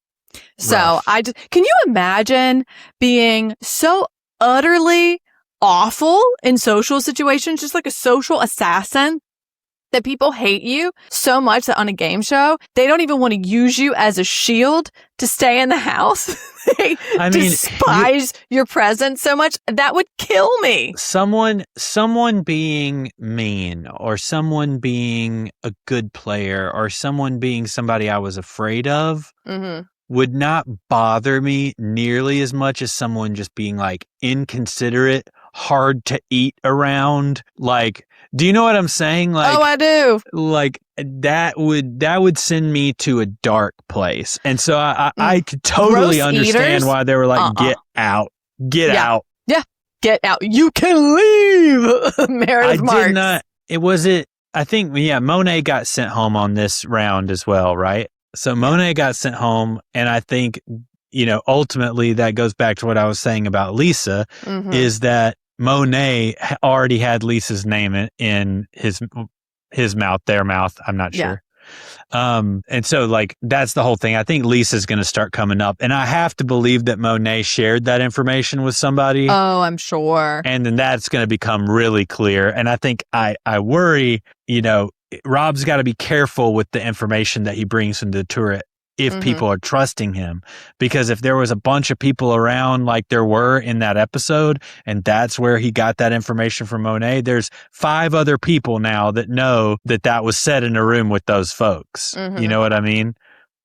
So can you imagine being so utterly awful in social situations, just like a social assassin, that people hate you so much that on a game show, they don't even want to use you as a shield to stay in the house? They despise your presence so much. That would kill me. Someone being mean, or someone being a good player, or someone being somebody I was afraid of would not bother me nearly as much as someone just being like inconsiderate, hard to eat around. Like, do you know what I'm saying? Like, oh, I do. Like, that would send me to a dark place. And so I could totally understand why they were like, get out. Get out. Yeah. Get out. You can leave. Meredith Marks. Did not. I think, Monet got sent home on this round as well, right? So Monet got sent home, and I think, ultimately that goes back to what I was saying about Lisa, is that Monet already had Lisa's name in his mouth, their mouth. I'm not sure. And so like, that's the whole thing. I think Lisa's going to start coming up, and I have to believe that Monet shared that information with somebody. Oh, I'm sure. And then that's going to become really clear. And I think I worry, Rob's got to be careful with the information that he brings into the turret if people are trusting him. Because if there was a bunch of people around like there were in that episode, and that's where he got that information from Monet, there's 5 other people now that know that was said in a room with those folks. You know what I mean?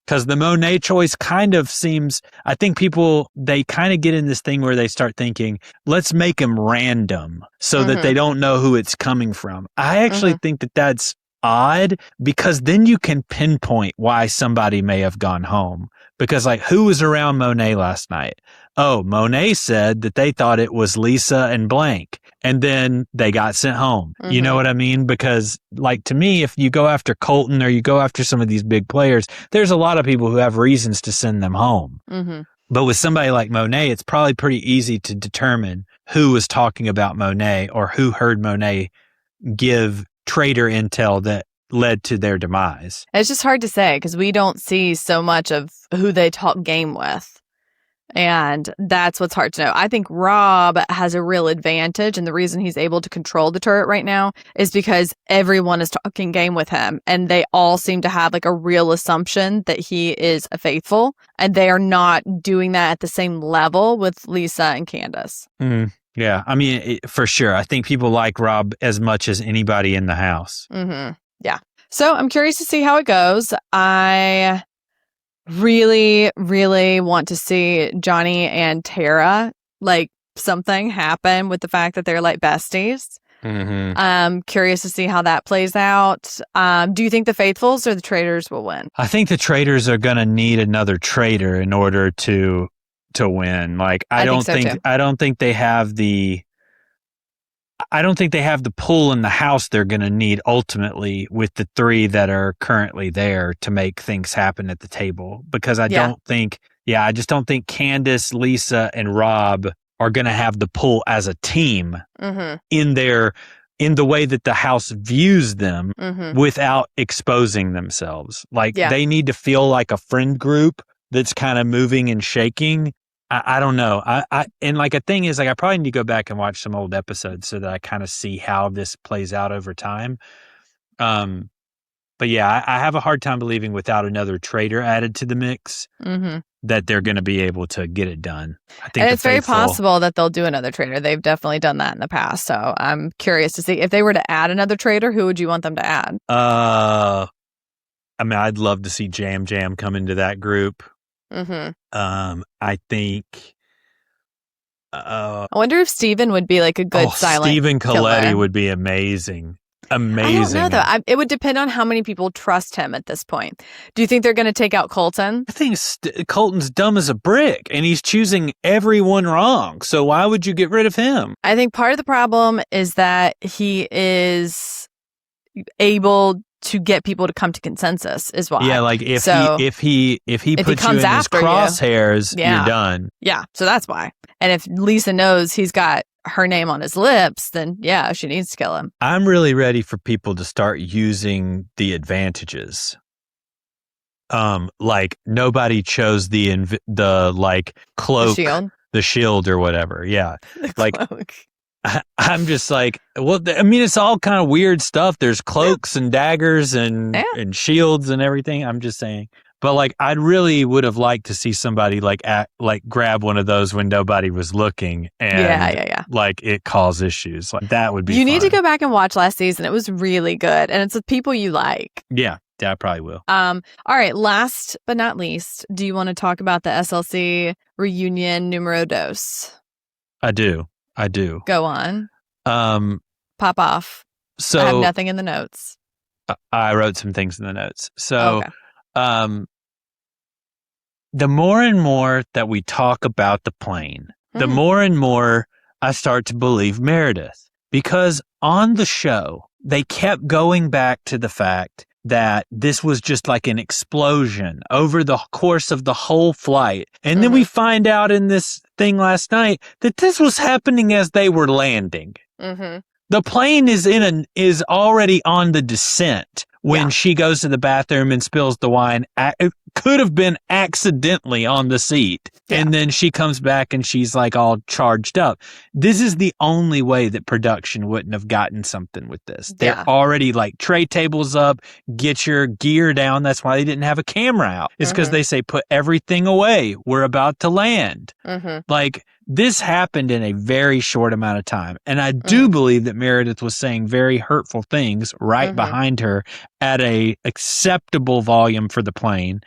Because the Monet choice kind of seems, I think people, they kind of get in this thing where they start thinking, let's make them random so that they don't know who it's coming from. I actually think that that's odd, because then you can pinpoint why somebody may have gone home. Because like, who was around Monet last night? Oh, Monet said that they thought it was Lisa and blank, and then they got sent home. You know what I mean? Because like, to me, if you go after Colton or you go after some of these big players, there's a lot of people who have reasons to send them home. But with somebody like Monet, it's probably pretty easy to determine who was talking about Monet or who heard Monet give traitor intel that led to their demise. It's just hard to say because we don't see so much of who they talk game with. And that's what's hard to know. I think Rob has a real advantage. And the reason he's able to control the turret right now is because everyone is talking game with him. And they all seem to have like a real assumption that he is a faithful. And they are not doing that at the same level with Lisa and Candace. Yeah. I mean, for sure. I think people like Rob as much as anybody in the house. Yeah. So I'm curious to see how it goes. I really, really want to see Johnny and Tara, like something happen with the fact that they're like besties. Curious to see how that plays out. Do you think the Faithfuls or the Traitors will win? I think the Traitors are going to need another traitor in order to win. Like, I don't think they have the pull in the house they're going to need ultimately with the three that are currently there to make things happen at the table. Because I just don't think Candace, Lisa, and Rob are going to have the pull as a team in the way that the house views them without exposing themselves. Like, they need to feel like a friend group that's kind of moving and shaking. I don't know. And like a thing is, like, I probably need to go back and watch some old episodes so that I kind of see how this plays out over time. But yeah, I have a hard time believing without another traitor added to the mix that they're going to be able to get it done. I think it's very possible that they'll do another traitor. They've definitely done that in the past. So I'm curious to see if they were to add another traitor, who would you want them to add? I mean, I'd love to see Jam come into that group. I think. I wonder if Steven would be like a good silent Steven Coletti killer. Would be amazing. I don't know though. It would depend on how many people trust him at this point. Do you think they're going to take out Colton? I think Colton's dumb as a brick, and he's choosing everyone wrong. So why would you get rid of him? I think part of the problem is that he is able to get people to come to consensus is why. Yeah, like if he puts you in his crosshairs, you're done. Yeah, so that's why. And if Lisa knows he's got her name on his lips, then yeah, she needs to kill him. I'm really ready for people to start using the advantages. Like nobody chose the like cloak, the shield or whatever. Yeah, like. Cloak. I'm just like, well, I mean, it's all kind of weird stuff. There's cloaks and daggers and shields and everything. I'm just saying. But like, I really would have liked to see somebody like grab one of those when nobody was looking and like it cause issues. Like that would be You need to go back and watch last season. It was really good. And it's with people you like. Yeah, I probably will. All right. Last but not least, do you want to talk about the SLC reunion numero dos? I do. Go on. Pop off. So I have nothing in the notes. I wrote some things in the notes. So, the more and more that we talk about the plane, the more and more I start to believe Meredith, because on the show, they kept going back to the fact that this was just like an explosion over the course of the whole flight. And then we find out in this thing last night that this was happening as they were landing. The plane is already on the descent when she goes to the bathroom and spills the wine. It could have been accidentally on the seat. And then she comes back and she's like all charged up. This is the only way that production wouldn't have gotten something with this. They're already like tray tables up, get your gear down. That's why they didn't have a camera out. It's because they say, put everything away. We're about to land. Like, this happened in a very short amount of time. And I do believe that Meredith was saying very hurtful things right behind her at a acceptable volume for the plane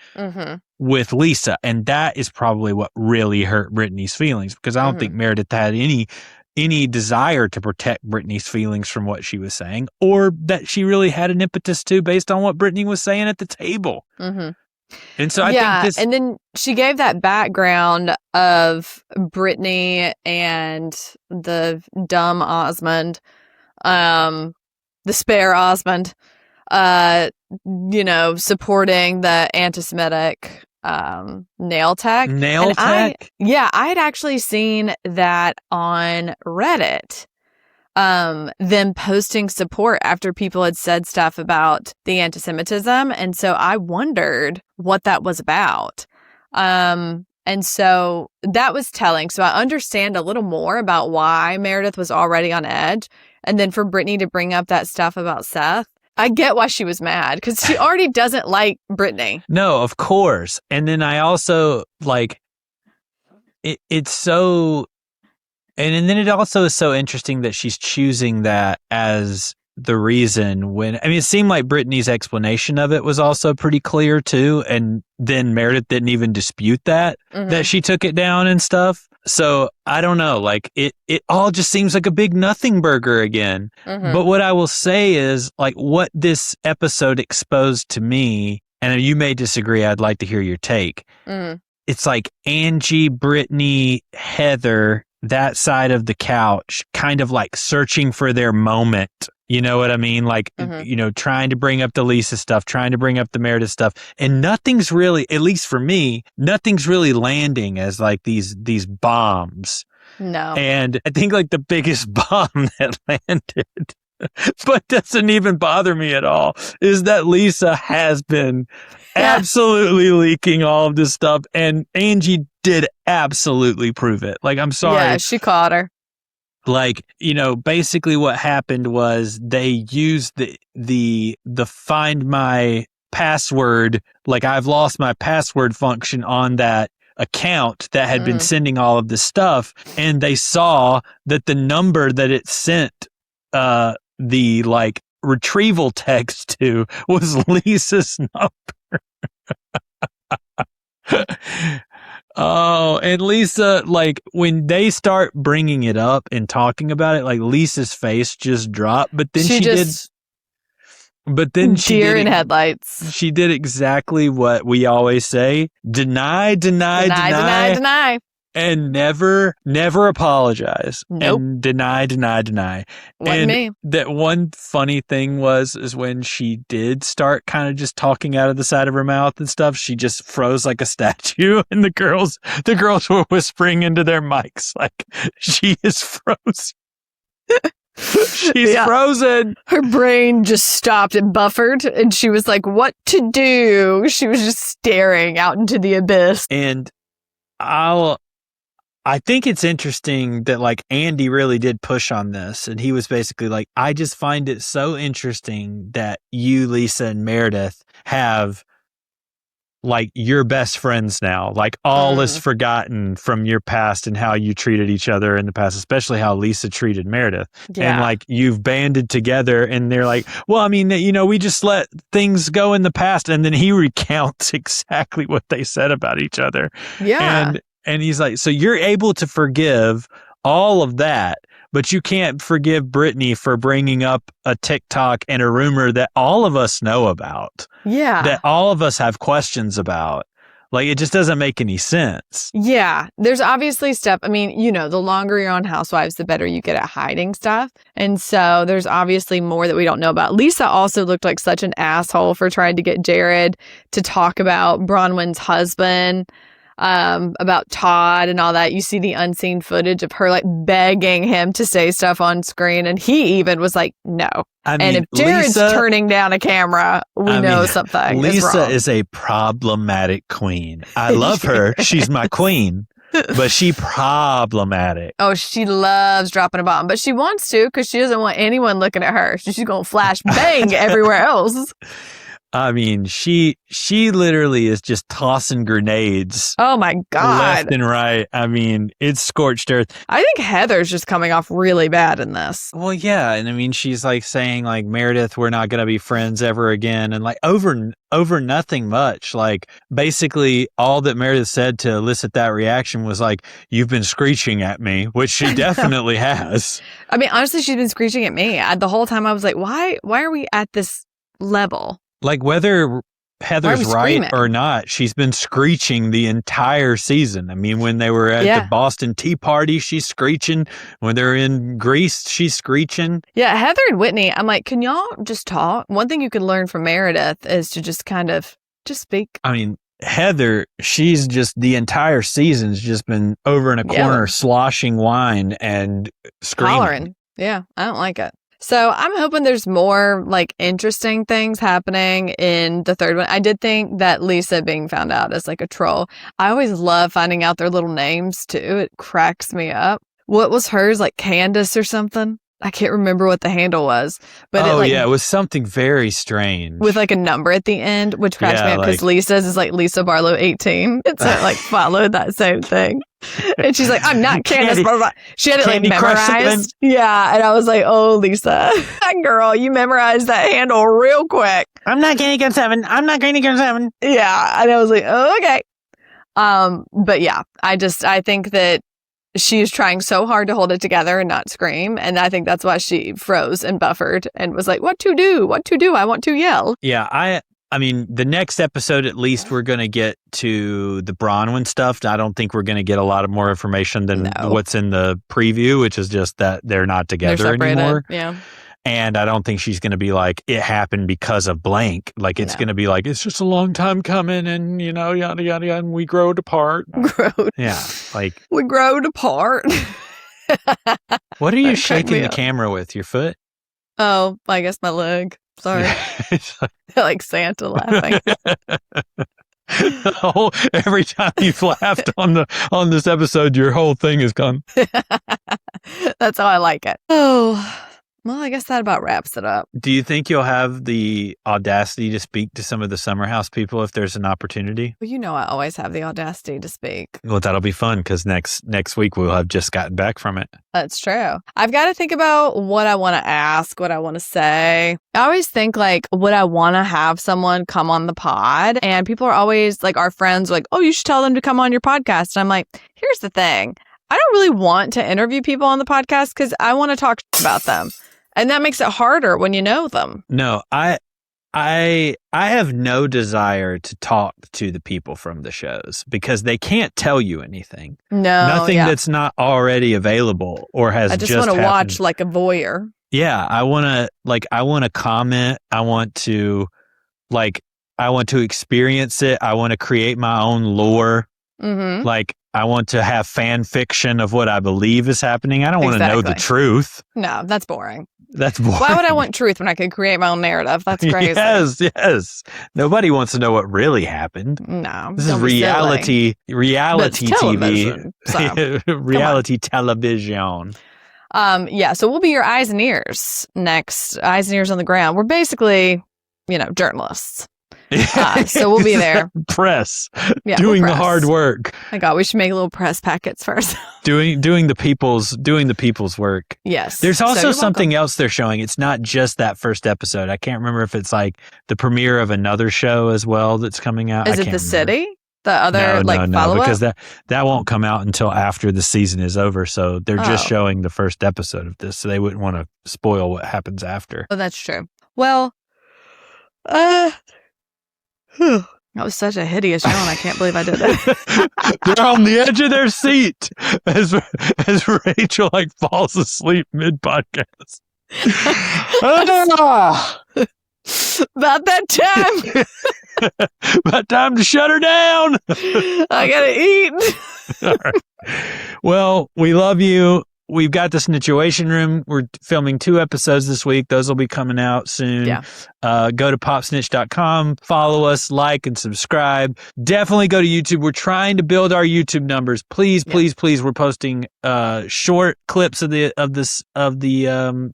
with Lisa. And that is probably what really hurt Brittany's feelings, because I don't think Meredith had any desire to protect Brittany's feelings from what she was saying, or that she really had an impetus to based on what Brittany was saying at the table. And so I think this... and then she gave that background of Brittany and the dumb Osmond, the spare Osmond, supporting the anti-Semitic nail tech. I had actually seen that on Reddit. them posting support after people had said stuff about the anti-Semitism. And so I wondered what that was about. And so that was telling. So I understand a little more about why Meredith was already on edge. And then for Brittany to bring up that stuff about Seth, I get why she was mad because she already doesn't like Brittany. No, of course. And then I also like it's so, and then it also is so interesting that she's choosing that as the reason when, I mean, it seemed like Brittany's explanation of it was also pretty clear too. And then Meredith didn't even dispute that she took it down and stuff. So I don't know, like it all just seems like a big nothing burger again. But what I will say is like what this episode exposed to me, and you may disagree, I'd like to hear your take. It's like Angie, Brittany, Heather, that side of the couch, kind of like searching for their moment. You know what I mean? Like, you know, trying to bring up the Lisa stuff, trying to bring up the Meredith stuff. And nothing's really, at least for me, nothing's really landing as like these bombs. No. And I think like the biggest bomb that landed, but doesn't even bother me at all, is that Lisa has been absolutely leaking all of this stuff. And Angie did absolutely prove it. Like, I'm sorry. Yeah, she caught her. Like, you know, basically what happened was they used the find my password, like I've lost my password function on that account that had been sending all of this stuff. And they saw that the number that it sent the like retrieval text to was Lisa's number. Oh, and Lisa, like when they start bringing it up and talking about it, like Lisa's face just dropped, but then she did. But then she deer did in headlights. She did exactly what we always say: deny, and never apologize. Nope. And deny. Wasn't me. That one funny thing is when she did start kind of just talking out of the side of her mouth and stuff, she just froze like a statue, and the girls were whispering into their mics like, she is frozen. She's frozen. Her brain just stopped and buffered, and she was like, what to do? She was just staring out into the abyss. And I think it's interesting that like Andy really did push on this, and he was basically like, I just find it so interesting that you, Lisa, and Meredith have like your best friends now, like all is forgotten from your past and how you treated each other in the past, especially how Lisa treated Meredith. Yeah. And like you've banded together, and they're like, well, I mean, you know, we just let things go in the past. And then he recounts exactly what they said about each other. Yeah. And he's like, so you're able to forgive all of that, but you can't forgive Brittany for bringing up a TikTok and a rumor that all of us know about. Yeah. That all of us have questions about. Like, it just doesn't make any sense. Yeah. There's obviously stuff. I mean, you know, the longer you're on Housewives, the better you get at hiding stuff. And so there's obviously more that we don't know about. Lisa also looked like such an asshole for trying to get Jared to talk about Bronwyn's husband. About Todd and all that. You see the unseen footage of her like begging him to say stuff on screen, and he even was like, no. And if Jared's turning down a camera, we know something Lisa is wrong. Is a problematic queen. I love her. She's my queen. But she problematic. Oh, she loves dropping a bomb, but she wants to because she doesn't want anyone looking at her. She's going to flash bang everywhere else. I mean, she literally is just tossing grenades. Oh my God. Left and right. I mean, it's scorched earth. I think Heather's just coming off really bad in this. Well, yeah. And I mean, she's like saying like, Meredith, we're not going to be friends ever again. And like over nothing much. Like basically all that Meredith said to elicit that reaction was like, you've been screeching at me, which she definitely has. I mean, honestly, she's been screeching at me. The whole time I was like, why are we at this level? Like whether Heather's right or not, she's been screeching the entire season. I mean, when they were at the Boston Tea Party, she's screeching. When they're in Greece, she's screeching. Yeah, Heather and Whitney, I'm like, can y'all just talk? One thing you could learn from Meredith is to just kind of just speak. I mean, Heather, she's just the entire season's just been over in a corner sloshing wine and screaming. Hollering. Yeah, I don't like it. So I'm hoping there's more like interesting things happening in the third one. I did think that Lisa being found out as like a troll. I always love finding out their little names too. It cracks me up. What was hers? Like Candace or something? I can't remember what the handle was. But it was something very strange. With like a number at the end, which cracks me up because Lisa's is like Lisa Barlow 18. It's like followed that same thing. And she's like, I'm not Candace. Blah, blah, blah. She had it like memorized. Yeah. And I was like, oh, Lisa, girl, you memorized that handle real quick. I'm not Candy Gun 7. I'm not Candy Gun 7. Yeah. And I was like, oh, okay. But yeah, I think that she's trying so hard to hold it together and not scream. And I think that's why she froze and buffered and was like, what to do? What to do? I want to yell. Yeah, I mean, the next episode, at least, we're going to get to the Bronwyn stuff. I don't think we're going to get a lot of more information than what's in the preview, which is just that they're not together anymore. Yeah. And I don't think she's going to be like, it happened because of blank. Like, it's going to be like, it's just a long time coming and, yada, yada, yada, and we grow apart. Yeah. Like, we grow apart. What are you shaking the camera with? Your foot? Oh, I guess my leg. Sorry. Like Santa laughing. Every time you've laughed on this episode, your whole thing is gone. That's how I like it. Oh. Well, I guess that about wraps it up. Do you think you'll have the audacity to speak to some of the Summer House people if there's an opportunity? Well, I always have the audacity to speak. Well, that'll be fun because next week we'll have just gotten back from it. That's true. I've got to think about what I want to ask, what I want to say. I always think like, would I want to have someone come on the pod? And people are always like, our friends are like, oh, you should tell them to come on your podcast. And I'm like, here's the thing. I don't really want to interview people on the podcast because I want to talk about them. And that makes it harder when you know them. No, I have no desire to talk to the people from the shows because they can't tell you anything. No, nothing that's not already available or has just want to happened. Watch like a voyeur. Yeah, I want to comment. I want to experience it. I want to create my own lore. Mm-hmm. Like, I want to have fan fiction of what I believe is happening. I don't want to know the truth. No, that's boring. That's boring. Why would I want truth when I could create my own narrative? That's crazy. Yes. Nobody wants to know what really happened. No. This is reality TV. So, reality television. Yeah, so we'll be your eyes and ears next. Eyes and ears on the ground. We're basically, journalists. So we'll be there. Press. Yeah, doing the hard work. My God, we should make little press packets for ourselves. doing the people's work. Yes. There's also something else they're showing. It's not just that first episode. I can't remember if it's like the premiere of another show as well that's coming out. Is it The City? The other no, because that won't come out until after the season is over. So they're just showing the first episode of this. So they wouldn't want to spoil what happens after. Oh, that's true. Well, that was such a hideous yawn. I can't believe I did that. They're on the edge of their seat as Rachel falls asleep mid podcast. About that time. About time to shut her down. I gotta eat. All right. Well, we love you. We've got the Snitchuation Room. We're filming 2 episodes this week. Those will be coming out soon. Yeah. Go to popsnitch.com. Follow us, like, and subscribe. Definitely go to YouTube. We're trying to build our YouTube numbers. Please. We're posting short clips of the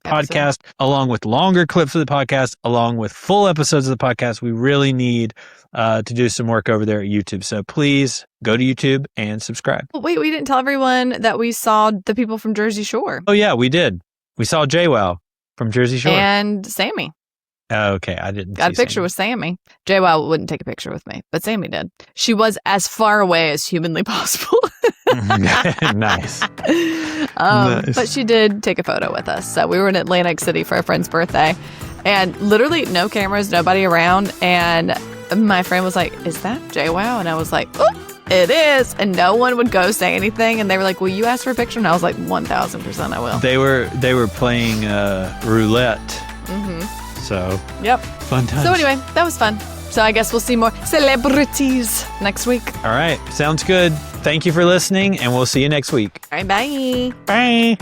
podcast, along with longer clips of the podcast, along with full episodes of the podcast. We really need to do some work over there at YouTube. So please go to YouTube and subscribe. Wait, we didn't tell everyone that we saw the people from Jersey Shore. Oh, yeah, we did. We saw JWoww from Jersey Shore. And Sammy. Okay, I didn't got a picture with Sammy. JWoww wouldn't take a picture with me, but Sammy did. She was as far away as humanly possible. Nice. But she did take a photo with us. So we were in Atlantic City for a friend's birthday. And literally no cameras, nobody around. And my friend was like, is that JWoww? And I was like, oh, it is. And no one would go say anything. And they were like, will you ask for a picture? And I was like, 1,000% I will. They were playing roulette. Mm-hmm. So, yep. Fun times. So anyway, that was fun. So I guess we'll see more celebrities next week. All right. Sounds good. Thank you for listening, and we'll see you next week. All right. Bye. Bye.